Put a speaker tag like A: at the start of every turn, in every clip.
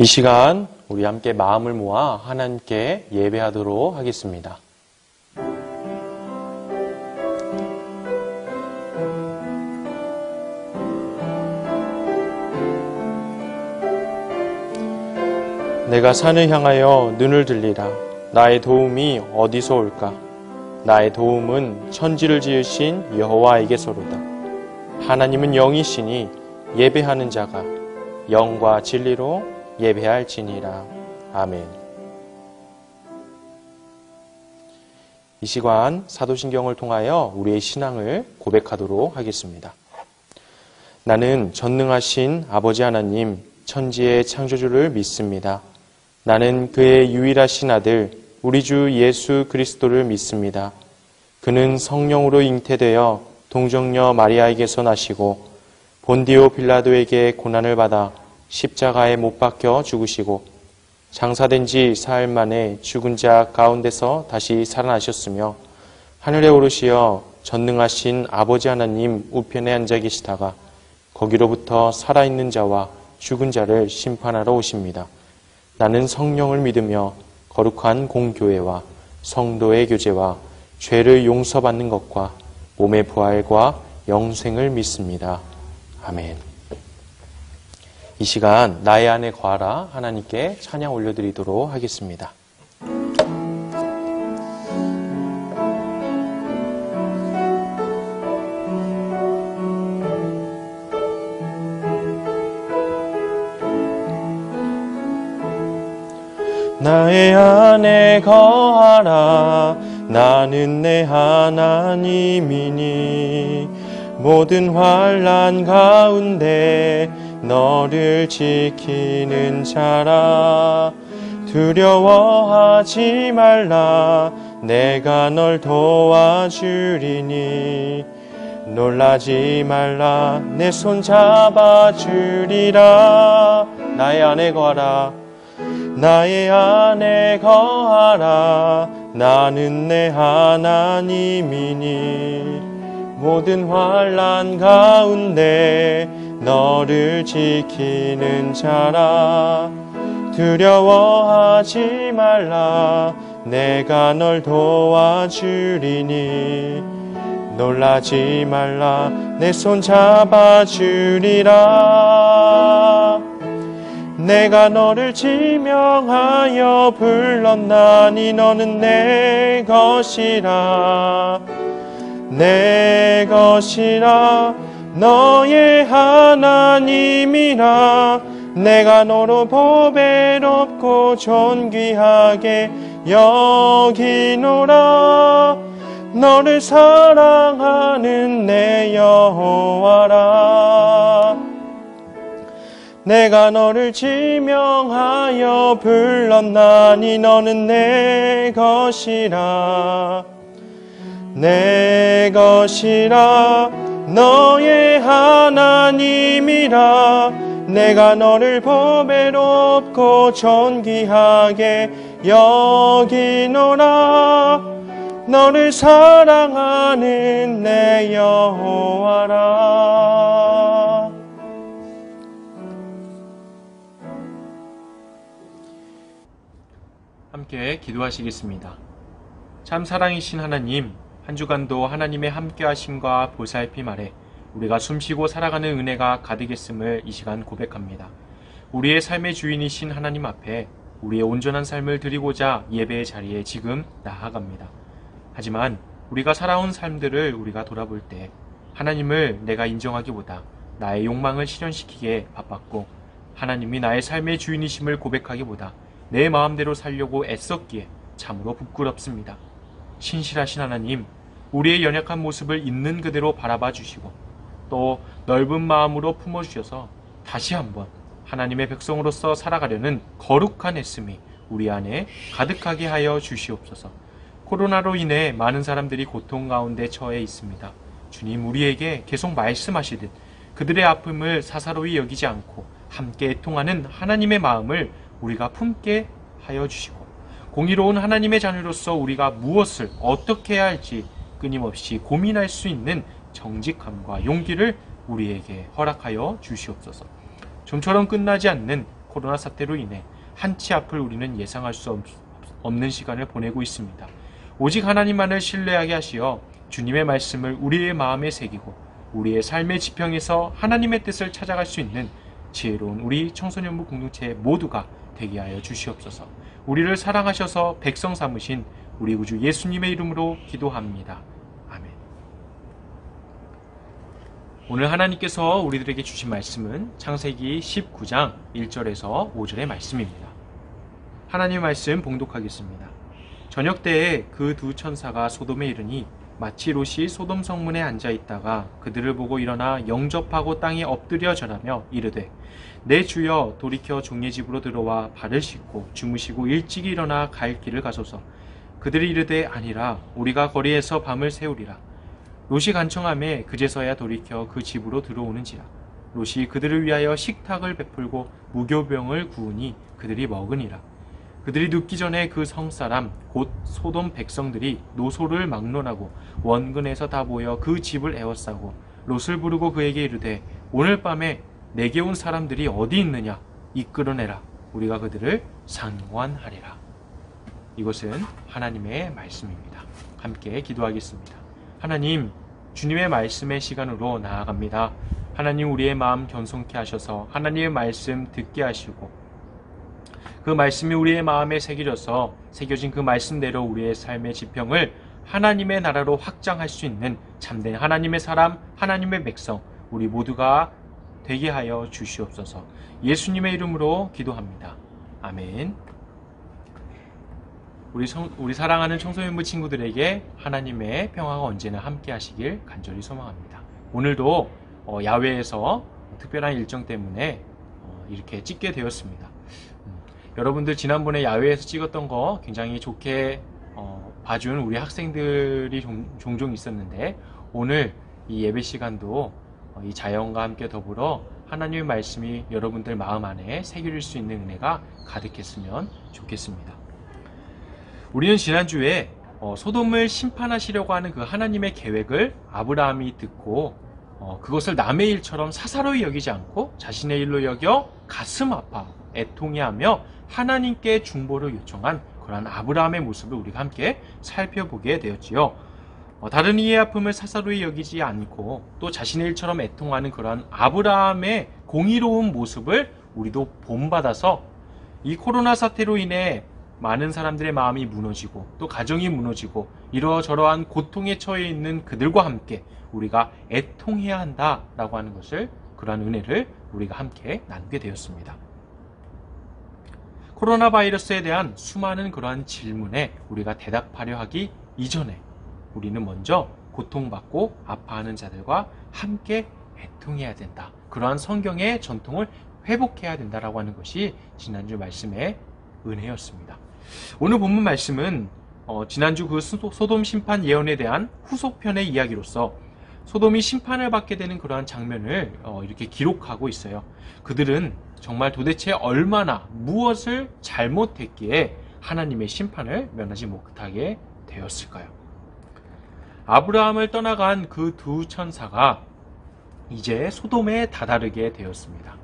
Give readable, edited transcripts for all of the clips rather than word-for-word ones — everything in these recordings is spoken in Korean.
A: 이 시간 우리 함께 마음을 모아 하나님께 예배하도록 하겠습니다. 내가 산을 향하여 눈을 들리라. 나의 도움이 어디서 올까? 나의 도움은 천지를 지으신 여호와에게서로다. 하나님은 영이시니 예배하는 자가 영과 진리로 예배할지니라. 아멘. 이 시간 사도신경을 통하여 우리의 신앙을 고백하도록 하겠습니다. 나는 전능하신 아버지 하나님, 천지의 창조주를 믿습니다. 나는 그의 유일하신 아들, 우리 주 예수 그리스도를 믿습니다. 그는 성령으로 잉태되어 동정녀 마리아에게서 나시고 본디오 빌라도에게 고난을 받아 십자가에 못 박혀 죽으시고 장사된 지 사흘 만에 죽은 자 가운데서 다시 살아나셨으며 하늘에 오르시어 전능하신 아버지 하나님 우편에 앉아 계시다가 거기로부터 살아있는 자와 죽은 자를 심판하러 오십니다. 나는 성령을 믿으며 거룩한 공교회와 성도의 교제와 죄를 용서받는 것과 몸의 부활과 영생을 믿습니다. 아멘. 이 시간 나의 안에 거하라 하나님께 찬양 올려드리도록 하겠습니다. 나의 안에 거하라. 나는 내 하나님이니 모든 환난 가운데 너를 지키는 자라. 두려워하지 말라. 내가 널 도와주리니 놀라지 말라. 내 손 잡아주리라. 나의 안에 거하라. 나의 안에 거하라. 나는 내 하나님이니 모든 환난 가운데 너를 지키는 자라. 두려워하지 말라. 내가 널 도와주리니 놀라지 말라. 내 손 잡아주리라. 내가 너를 지명하여 불렀나니 너는 내 것이라. 내 것이라. 너의 하나님이라. 내가 너로 보배롭고 존귀하게 여기노라. 너를 사랑하는 내 여호와라. 내가 너를 지명하여 불렀나니 너는 내 것이라. 내 것이라. 너의 하나님이라. 내가 너를 보배롭고 존귀하게 여기노라. 너를 사랑하는 내 여호와라. 함께 기도하시겠습니다. 참 사랑이신 하나님, 한 주간도 하나님의 함께하심과 보살핌 아래 우리가 숨쉬고 살아가는 은혜가 가득했음을 이 시간 고백합니다. 우리의 삶의 주인이신 하나님 앞에 우리의 온전한 삶을 드리고자 예배의 자리에 지금 나아갑니다. 하지만 우리가 살아온 삶들을 우리가 돌아볼 때 하나님을 내가 인정하기보다 나의 욕망을 실현시키기에 바빴고 하나님이 나의 삶의 주인이심을 고백하기보다 내 마음대로 살려고 애썼기에 참으로 부끄럽습니다. 신실하신 하나님, 우리의 연약한 모습을 있는 그대로 바라봐 주시고 또 넓은 마음으로 품어주셔서 다시 한번 하나님의 백성으로서 살아가려는 거룩한 애씀이 우리 안에 가득하게 하여 주시옵소서. 코로나로 인해 많은 사람들이 고통 가운데 처해 있습니다. 주님, 우리에게 계속 말씀하시듯 그들의 아픔을 사사로이 여기지 않고 함께 애통하는 하나님의 마음을 우리가 품게 하여 주시고 공의로운 하나님의 자녀로서 우리가 무엇을 어떻게 해야 할지 끊임없이 고민할 수 있는 정직함과 용기를 우리에게 허락하여 주시옵소서. 좀처럼 끝나지 않는 코로나 사태로 인해 한치 앞을 우리는 예상할 수 없는 시간을 보내고 있습니다. 오직 하나님만을 신뢰하게 하시어 주님의 말씀을 우리의 마음에 새기고 우리의 삶의 지평에서 하나님의 뜻을 찾아갈 수 있는 지혜로운 우리 청소년부 공동체 모두가 되게 하여 주시옵소서. 우리를 사랑하셔서 백성 삼으신 우리 구주 예수님의 이름으로 기도합니다. 아멘. 오늘 하나님께서 우리들에게 주신 말씀은 창세기 19장 1절에서 5절의 말씀입니다. 하나님의 말씀 봉독하겠습니다. 저녁 때에 그 두 천사가 소돔에 이르니 마치 롯이 소돔 성문에 앉아 있다가 그들을 보고 일어나 영접하고 땅에 엎드려 절하며 이르되 내 주여 돌이켜 종의 집으로 들어와 발을 씻고 주무시고 일찍이 일어나 갈 길을 가소서. 그들이 이르되 아니라 우리가 거리에서 밤을 새우리라. 롯이 간청하매 그제서야 돌이켜 그 집으로 들어오는지라. 롯이 그들을 위하여 식탁을 베풀고 무교병을 구우니 그들이 먹으니라. 그들이 눕기 전에 그 성사람 곧 소돔 백성들이 노소를 막론하고 원근에서 다 모여 그 집을 에워싸고 롯을 부르고 그에게 이르되 오늘 밤에 내게 온 사람들이 어디 있느냐 이끌어내라. 우리가 그들을 상관하리라. 이것은 하나님의 말씀입니다. 함께 기도하겠습니다. 하나님, 주님의 말씀의 시간으로 나아갑니다. 하나님, 우리의 마음 견성케 하셔서 하나님의 말씀 듣게 하시고 그 말씀이 우리의 마음에 새겨진 그 말씀대로 우리의 삶의 지평을 하나님의 나라로 확장할 수 있는 참된 하나님의 사람, 하나님의 백성 우리 모두가 되게 하여 주시옵소서. 예수님의 이름으로 기도합니다. 아멘. 우리 사랑하는 청소년부 친구들에게 하나님의 평화가 언제나 함께 하시길 간절히 소망합니다. 오늘도 야외에서 특별한 일정 때문에 이렇게 찍게 되었습니다. 여러분들 지난번에 야외에서 찍었던 거 굉장히 좋게 봐준 우리 학생들이 종종 있었는데 오늘 이 예배 시간도 이 자연과 함께 더불어 하나님의 말씀이 여러분들 마음 안에 새길 수 있는 은혜가 가득했으면 좋겠습니다. 우리는 지난주에 소돔을 심판하시려고 하는 그 하나님의 계획을 아브라함이 듣고 그것을 남의 일처럼 사사로이 여기지 않고 자신의 일로 여겨 가슴 아파 애통해하며 하나님께 중보를 요청한 그러한 아브라함의 모습을 우리가 함께 살펴보게 되었지요. 다른 이의 아픔을 사사로이 여기지 않고 또 자신의 일처럼 애통하는 그러한 아브라함의 공의로운 모습을 우리도 본받아서 이 코로나 사태로 인해 많은 사람들의 마음이 무너지고 또 가정이 무너지고 이러저러한 고통에 처해 있는 그들과 함께 우리가 애통해야 한다라고 하는 것을 그러한 은혜를 우리가 함께 나누게 되었습니다. 코로나 바이러스에 대한 수많은 그러한 질문에 우리가 대답하려 하기 이전에 우리는 먼저 고통받고 아파하는 자들과 함께 애통해야 된다. 그러한 성경의 전통을 회복해야 된다라고 하는 것이 지난주 말씀의 은혜였습니다. 오늘 본문 말씀은 지난주 그 소돔 심판 예언에 대한 후속편의 이야기로서 소돔이 심판을 받게 되는 그러한 장면을 이렇게 기록하고 있어요. 그들은 정말 도대체 얼마나 무엇을 잘못했기에 하나님의 심판을 면하지 못하게 되었을까요? 아브라함을 떠나간 그 두 천사가 이제 소돔에 다다르게 되었습니다.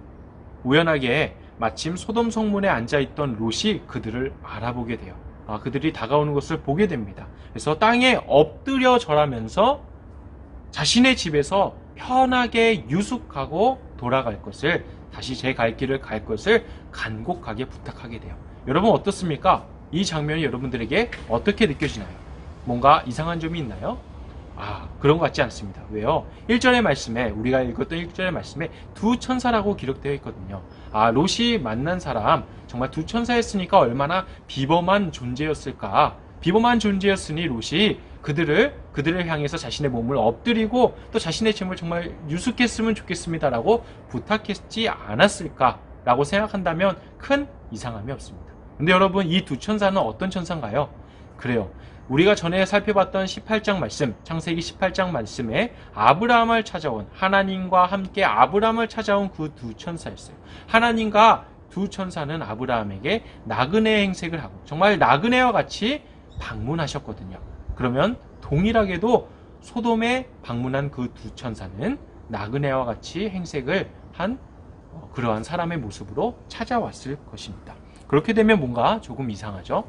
A: 우연하게 마침 소돔 성문에 앉아있던 롯이 그들을 알아보게 돼요. 그들이 다가오는 것을 보게 됩니다. 그래서 땅에 엎드려 절하면서 자신의 집에서 편하게 유숙하고 돌아갈 것을 다시 제 갈 길을 갈 것을 간곡하게 부탁하게 돼요. 여러분 어떻습니까? 이 장면이 여러분들에게 어떻게 느껴지나요? 뭔가 이상한 점이 있나요? 그런 것 같지 않습니다. 왜요? 1절의 말씀에 우리가 읽었던 1절의 말씀에 두 천사라고 기록되어 있거든요. 롯이 만난 사람 정말 두 천사였으니까 얼마나 비범한 존재였을까. 비범한 존재였으니 롯이 그들을 향해서 자신의 몸을 엎드리고 또 자신의 짐을 정말 유숙했으면 좋겠습니다라고 부탁했지 않았을까라고 생각한다면 큰 이상함이 없습니다. 근데 여러분 이 두 천사는 어떤 천사인가요? 그래요. 우리가 전에 살펴봤던 18장 말씀, 창세기 18장 말씀에 아브라함을 찾아온 하나님과 함께 아브라함을 찾아온 그 두 천사였어요. 하나님과 두 천사는 아브라함에게 나그네 행색을 하고 정말 나그네와 같이 방문하셨거든요. 그러면 동일하게도 소돔에 방문한 그 두 천사는 나그네와 같이 행색을 한 그러한 사람의 모습으로 찾아왔을 것입니다. 그렇게 되면 뭔가 조금 이상하죠.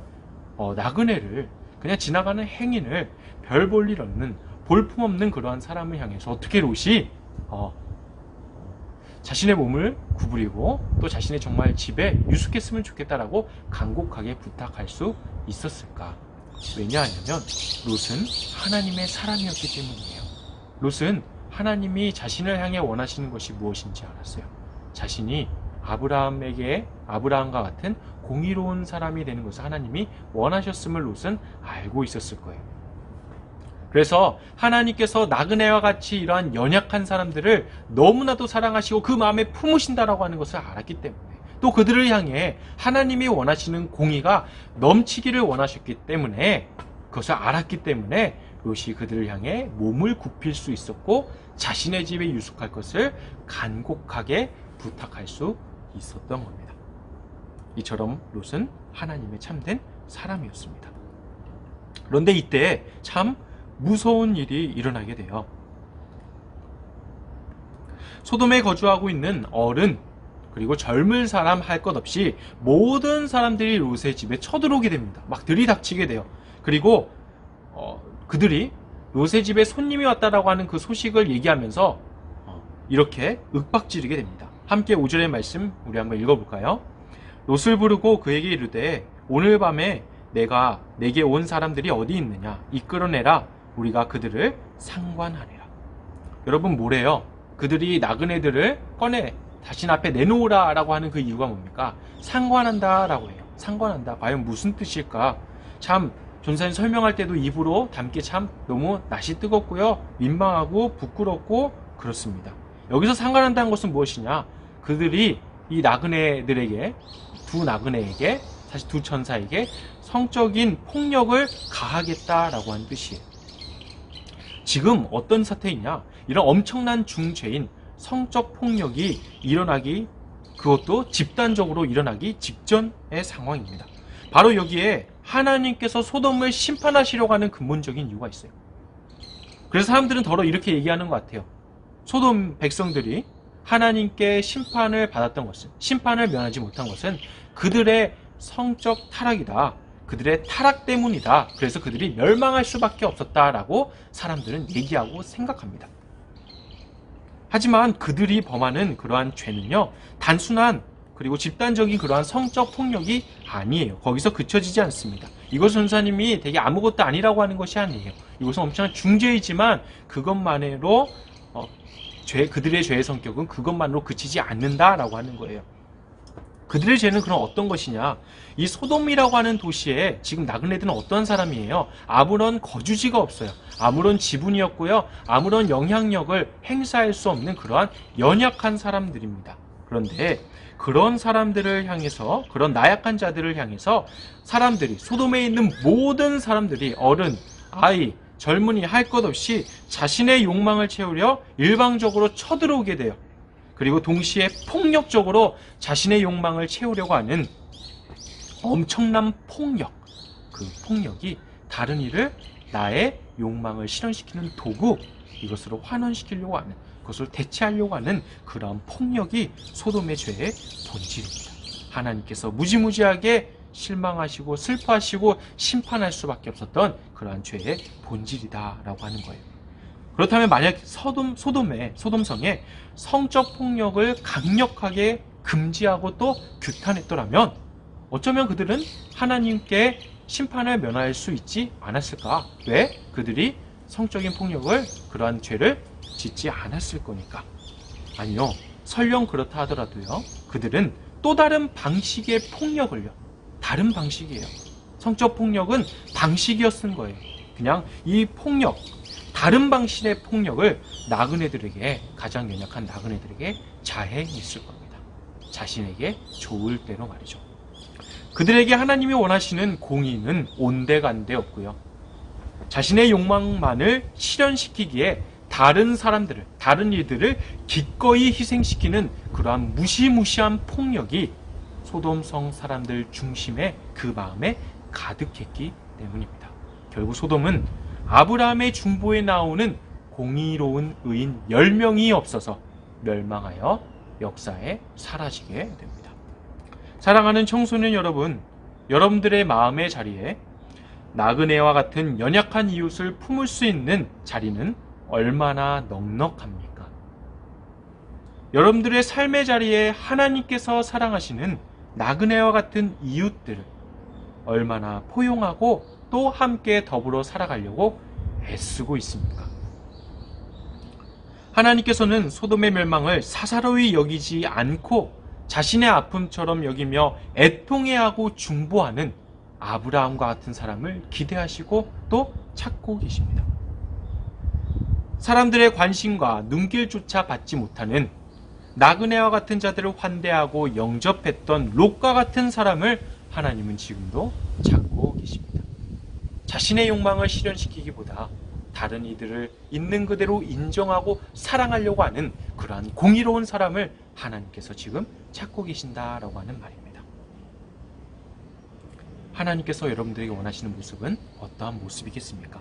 A: 나그네를 그냥 지나가는 행인을 별 볼 일 없는 볼품없는 그러한 사람을 향해서 어떻게 롯이 자신의 몸을 구부리고 또 자신의 정말 집에 유숙했으면 좋겠다라고 간곡하게 부탁할 수 있었을까? 왜냐하면 롯은 하나님의 사람이었기 때문이에요. 롯은 하나님이 자신을 향해 원하시는 것이 무엇인지 알았어요. 자신이 아브라함과 같은 공의로운 사람이 되는 것을 하나님이 원하셨음을 롯은 알고 있었을 거예요. 그래서 하나님께서 나그네와 같이 이러한 연약한 사람들을 너무나도 사랑하시고 그 마음에 품으신다라고 하는 것을 알았기 때문에, 또 그들을 향해 하나님이 원하시는 공의가 넘치기를 원하셨기 때문에, 그것을 알았기 때문에 롯이 그들을 향해 몸을 굽힐 수 있었고 자신의 집에 유숙할 것을 간곡하게 부탁할 수 있었던 겁니다. 이처럼 롯은 하나님의 참된 사람이었습니다. 그런데 이때 참 무서운 일이 일어나게 돼요. 소돔에 거주하고 있는 어른 그리고 젊은 사람 할 것 없이 모든 사람들이 롯의 집에 쳐들어오게 됩니다. 막 들이닥치게 돼요. 그리고 그들이 롯의 집에 손님이 왔다라고 하는 그 소식을 얘기하면서 이렇게 윽박지르게 됩니다. 함께 5절의 말씀 우리 한번 읽어볼까요? 롯을 부르고 그에게 이르되 오늘 밤에 내게 온 사람들이 어디 있느냐 이끌어내라. 우리가 그들을 상관하리라. 여러분 뭐래요? 그들이 나그네들을 꺼내 자신 앞에 내놓으라 라고 하는 그 이유가 뭡니까? 상관한다 라고 해요. 상관한다. 과연 무슨 뜻일까? 참 전사님 설명할 때도 입으로 담기 참 너무 낯이 뜨겁고요. 민망하고 부끄럽고 그렇습니다. 여기서 상관한다는 것은 무엇이냐? 그들이 이 나그네들에게, 두 나그네에게, 사실 두 천사에게 성적인 폭력을 가하겠다라고 하는 뜻이에요. 지금 어떤 사태이냐? 이런 엄청난 중죄인 성적 폭력이 일어나기, 그것도 집단적으로 일어나기 직전의 상황입니다. 바로 여기에 하나님께서 소돔을 심판하시려고 하는 근본적인 이유가 있어요. 그래서 사람들은 더러 이렇게 얘기하는 것 같아요. 소돔 백성들이 하나님께 심판을 받았던 것은, 심판을 면하지 못한 것은 그들의 성적 타락이다. 그들의 타락 때문이다. 그래서 그들이 멸망할 수밖에 없었다라고 사람들은 얘기하고 생각합니다. 하지만 그들이 범하는 그러한 죄는요, 단순한 그리고 집단적인 그러한 성적 폭력이 아니에요. 거기서 그쳐지지 않습니다. 이것은 전사님이 되게 아무것도 아니라고 하는 것이 아니에요. 이것은 엄청난 중죄이지만 그것만으로 그들의 죄의 성격은 그것만으로 그치지 않는다라고 하는 거예요. 그들의 죄는 그럼 어떤 것이냐? 이 소돔이라고 하는 도시에 지금 나그네들은 어떤 사람이에요? 아무런 거주지가 없어요. 아무런 지분이었고요. 아무런 영향력을 행사할 수 없는 그러한 연약한 사람들입니다. 그런데 그런 사람들을 향해서, 그런 나약한 자들을 향해서 사람들이, 소돔에 있는 모든 사람들이 어른, 아이, 젊은이 할 것 없이 자신의 욕망을 채우려 일방적으로 쳐들어오게 돼요. 그리고 동시에 폭력적으로 자신의 욕망을 채우려고 하는 엄청난 폭력, 그 폭력이 다른 이를 나의 욕망을 실현시키는 도구, 이것으로 환원시키려고 하는, 그것을 대체하려고 하는 그러한 폭력이 소돔의 죄의 본질입니다. 하나님께서 무지무지하게 실망하시고 슬퍼하시고 심판할 수밖에 없었던 그러한 죄의 본질이다라고 하는 거예요. 그렇다면 만약 소돔성에 성적 폭력을 강력하게 금지하고 또 규탄했더라면 어쩌면 그들은 하나님께 심판을 면할 수 있지 않았을까? 왜? 그들이 성적인 폭력을, 그러한 죄를 짓지 않았을 거니까. 아니요. 설령 그렇다 하더라도요. 그들은 또 다른 방식의 폭력을요. 다른 방식이에요. 성적 폭력은 방식이었던 거예요. 그냥 이 폭력, 다른 방식의 폭력을 나그네들에게, 가장 연약한 나그네들에게 자행했을 겁니다. 자신에게 좋을 대로 말이죠. 그들에게 하나님이 원하시는 공의는 온데간데 없고요. 자신의 욕망만을 실현시키기에 다른 사람들을, 다른 이들을 기꺼이 희생시키는 그러한 무시무시한 폭력이 소돔성 사람들 중심의 그 마음에 가득했기 때문입니다. 결국 소돔은 아브라함의 중보에 나오는 공의로운 의인 10명이 없어서 멸망하여 역사에 사라지게 됩니다. 사랑하는 청소년 여러분, 여러분들의 마음의 자리에 나그네와 같은 연약한 이웃을 품을 수 있는 자리는 얼마나 넉넉합니까? 여러분들의 삶의 자리에 하나님께서 사랑하시는 나그네와 같은 이웃들을 얼마나 포용하고 또 함께 더불어 살아가려고 애쓰고 있습니까? 하나님께서는 소돔의 멸망을 사사로이 여기지 않고 자신의 아픔처럼 여기며 애통해하고 중보하는 아브라함과 같은 사람을 기대하시고 또 찾고 계십니다. 사람들의 관심과 눈길조차 받지 못하는 나그네와 같은 자들을 환대하고 영접했던 롯과 같은 사람을 하나님은 지금도 찾고 계십니다. 자신의 욕망을 실현시키기보다 다른 이들을 있는 그대로 인정하고 사랑하려고 하는 그러한 공의로운 사람을 하나님께서 지금 찾고 계신다라고 하는 말입니다. 하나님께서 여러분들에게 원하시는 모습은 어떠한 모습이겠습니까?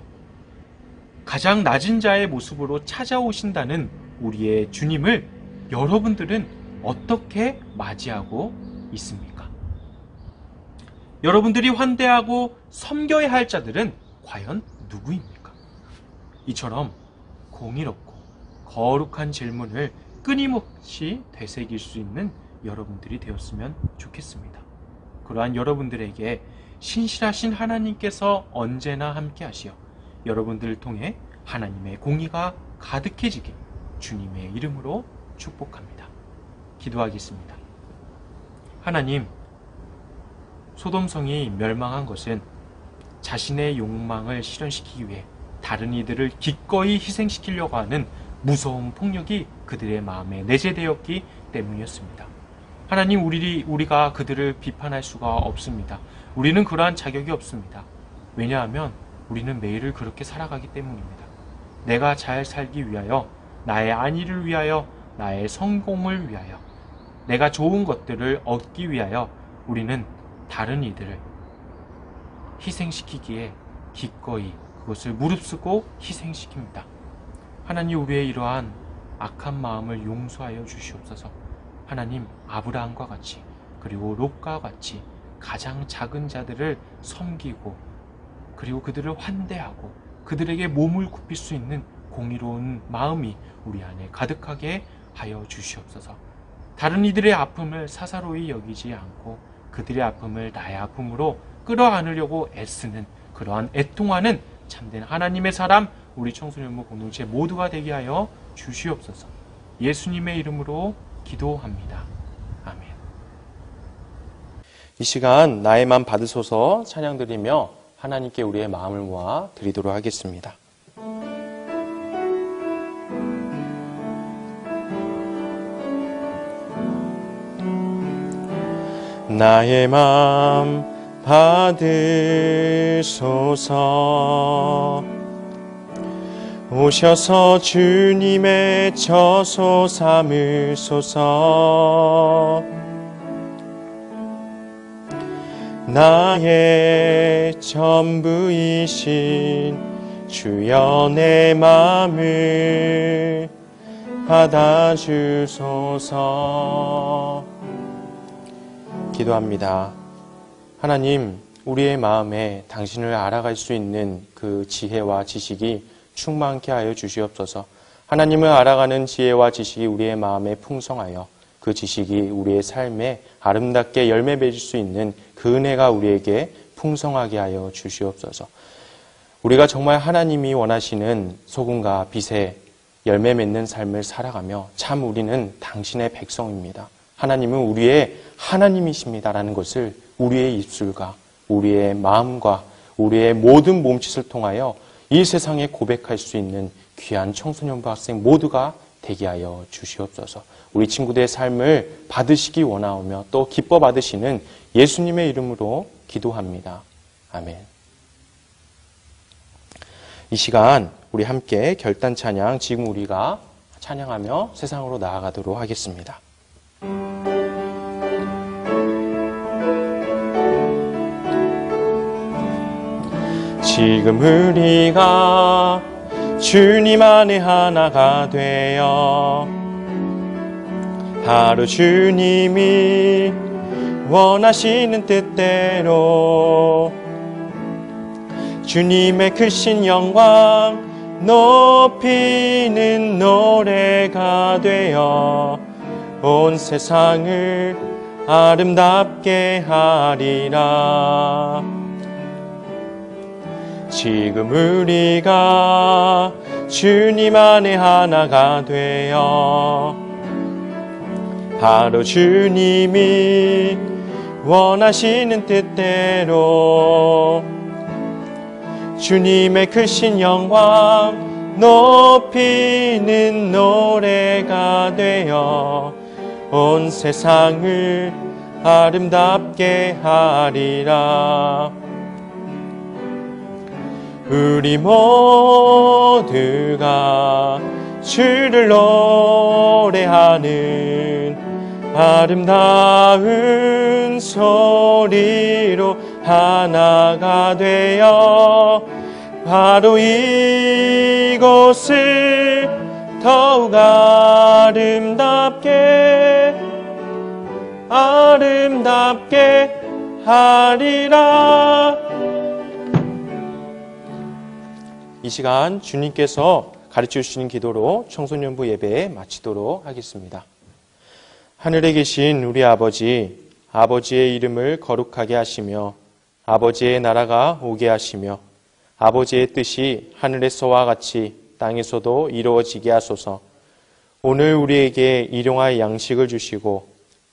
A: 가장 낮은 자의 모습으로 찾아오신다는 우리의 주님을 여러분들은 어떻게 맞이하고 있습니까? 여러분들이 환대하고 섬겨야 할 자들은 과연 누구입니까? 이처럼 공의롭고 거룩한 질문을 끊임없이 되새길 수 있는 여러분들이 되었으면 좋겠습니다. 그러한 여러분들에게 신실하신 하나님께서 언제나 함께 하시어 여러분들을 통해 하나님의 공의가 가득해지길 주님의 이름으로 축복합니다. 기도하겠습니다. 하나님, 소돔성이 멸망한 것은 자신의 욕망을 실현시키기 위해 다른 이들을 기꺼이 희생시키려고 하는 무서운 폭력이 그들의 마음에 내재되었기 때문이었습니다. 하나님, 우리가 그들을 비판할 수가 없습니다. 우리는 그러한 자격이 없습니다. 왜냐하면 우리는 매일을 그렇게 살아가기 때문입니다. 내가 잘 살기 위하여, 나의 안위를 위하여, 나의 성공을 위하여, 내가 좋은 것들을 얻기 위하여 우리는 다른 이들을 희생시키기에 기꺼이 그것을 무릅쓰고 희생시킵니다. 하나님, 우리의 이러한 악한 마음을 용서하여 주시옵소서. 하나님, 아브라함과 같이 그리고 롯과 같이 가장 작은 자들을 섬기고 그리고 그들을 환대하고 그들에게 몸을 굽힐 수 있는 공의로운 마음이 우리 안에 가득하게 하여 주시옵소서. 다른 이들의 아픔을 사사로이 여기지 않고 그들의 아픔을 나의 아픔으로 끌어안으려고 애쓰는 그러한 애통하는 참된 하나님의 사람, 우리 청소년부 공동체 모두가 되게 하여 주시옵소서. 예수님의 이름으로 기도합니다. 아멘. 이 시간 나의 맘 받으소서 찬양 드리며 하나님께 우리의 마음을 모아 드리도록 하겠습니다. 나의 맘 받으소서. 오셔서 주님의 처소 삼으소서. 나의 전부이신 주여 내 맘을 받아주소서. 기도합니다. 하나님, 우리의 마음에 당신을 알아갈 수 있는 그 지혜와 지식이 충만케 하여 주시옵소서. 하나님을 알아가는 지혜와 지식이 우리의 마음에 풍성하여 그 지식이 우리의 삶에 아름답게 열매 맺을 수 있는 그 은혜가 우리에게 풍성하게 하여 주시옵소서. 우리가 정말 하나님이 원하시는 소금과 빛의 열매 맺는 삶을 살아가며 참 우리는 당신의 백성입니다. 하나님은 우리의 하나님이십니다라는 것을 우리의 입술과 우리의 마음과 우리의 모든 몸짓을 통하여 이 세상에 고백할 수 있는 귀한 청소년부 학생 모두가 되게 하여 주시옵소서. 우리 친구들의 삶을 받으시기 원하오며 또 기뻐 받으시는 예수님의 이름으로 기도합니다. 아멘. 이 시간 우리 함께 결단 찬양 지금 우리가 찬양하며 세상으로 나아가도록 하겠습니다. 지금 우리가 주님 안에 하나가 되어 바로 주님이 원하시는 뜻대로 주님의 크신 영광 높이는 노래가 되어 온 세상을 아름답게 하리라. 지금 우리가 주님 안에 하나가 되어 바로 주님이 원하시는 뜻대로 주님의 크신 영광 높이는 노래가 되어 온 세상을 아름답게 하리라. 우리 모두가 주를 노래하는 아름다운 소리로 하나가 되어 바로 이곳을 더욱 아름답게 하리라. 이 시간 주님께서 가르쳐 주시는 기도로 청소년부 예배 마치도록 하겠습니다. 하늘에 계신 우리 아버지, 아버지의 이름을 거룩하게 하시며 아버지의 나라가 오게 하시며 아버지의 뜻이 하늘에서와 같이 땅에서도 이루어지게 하소서. 오늘 우리에게 일용할 양식을 주시고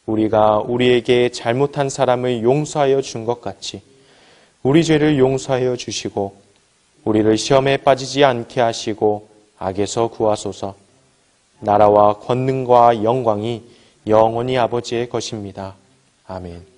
A: 우리가 우리에게 잘못한 사람을 용서하여 준 것 같이 우리 죄를 용서하여 주시고 우리를 시험에 빠지지 않게 하시고 악에서 구하소서. 나라와 권능과 영광이 영원히 아버지의 것입니다. 아멘.